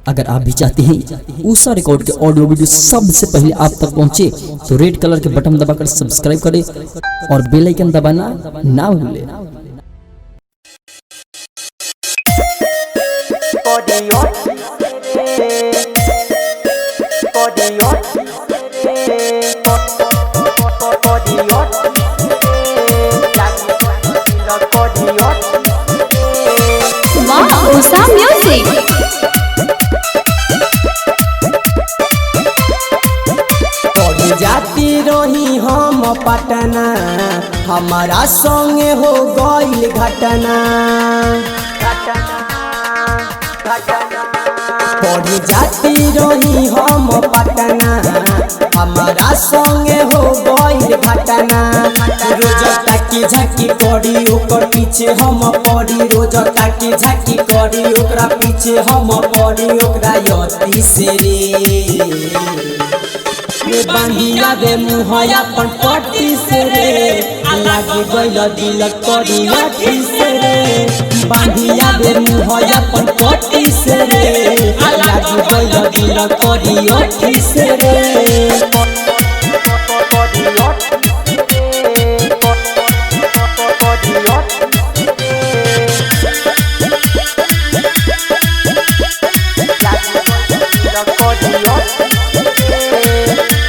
अगर आप भी चाहते हैं ऊषा रिकॉर्ड के ऑडियो वीडियो सबसे पहले आप तक पहुंचे तो रेड कलर के बटन दबाकर सब्सक्राइब करें और बेल आइकन दबाना ना भूलें। ऊषा म्यूजिक जाती रही हम पटना, हमारा संगे हो गईल घटना। पढ़ जाती रही हम पटना, हमारा संगे हो गईल घटना। रोज ताकी झाकी करी ओकर पीछे हम पड़ी, रोज ताकी झाकी करी ओकरा पीछे हम पड़ी। ओकरा यती से रे बांधिया दे मुहैया अपन पट्टी से रे, लागी गइल दिल करी लाठी से रे। बांधिया दे मुहैया अपन पट्टी से रे, लागी गइल दिल करी लाठी से रे।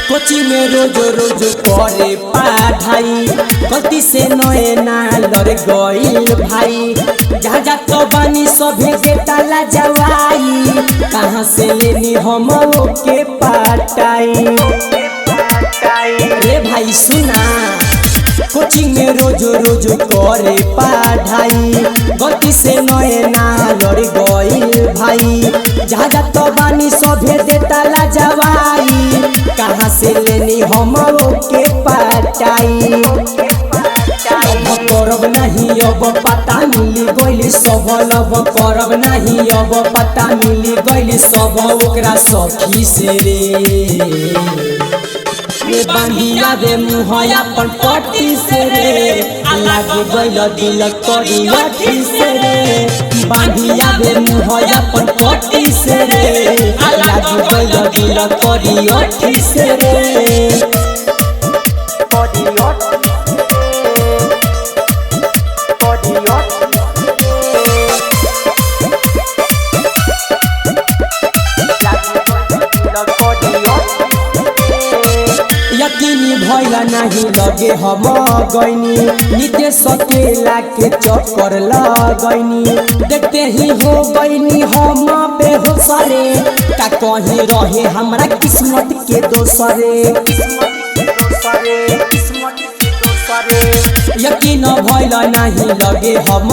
कोची में रोज रोज करे पढ़ाई, गलती से नए ना लड़ गईल भाई। जहाँ जात बानी सभे बेटा ला जवाई, कहाँ से लेनी हम के पटाई। रे भाई सुना, कोचिंग में रोज रोज करे पढ़ाई, गलती से नए ना लड़ गईल भाई। जहाँ जात बानी सभे देता ला जवाई, कहाँ से लेनी हम के पटाई। अब करब नहीं अब पता मिली गइल सब, लब करब नहीं अब पता मिली गइल सब। ओकरा सखी से रे बांधिया दे मुहैया अपन पट्टी से रे, लागी गइल दिल करी लाठी से रे। बांधिया दे मुहैया अपन पट्टी से रे, लागी गइल दिल करी लाठी से रे। यकीनी भइल नहीं लगे हम गईनी, नित्य सकेला के चक्कर लगैनी। देखते ही हो गईनी हम बेहोश रे, का कहीं रहे हमरा किस्मत के दोसरे। यकीन भइल नहीं लगे हम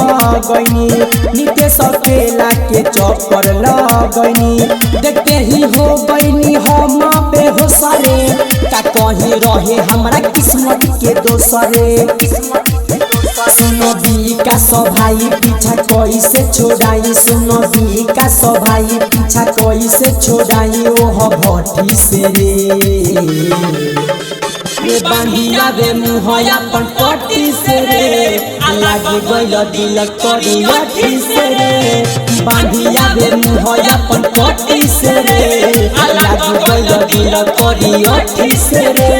गईनी, नित्य सकेला के चक्कर लगैनी। देखते ही हो गईनी हम बेहोश रे, का कहीं रहे हमरा किस्मत के दोसरे। सुनो विकास भाई पीछा कैसे छोड़ाई, सुनो विकास भाई पीछा कैसे छोड़ाई। ओह भट्टी से रे बांधिया दे मुहैया अपन पट्टी से रे, लागी गइल दिल करी लाठी से रे। बांधिया दे मुहैया अपन पट्टी से रे, लागी गइल दिल करी लाठी से रे।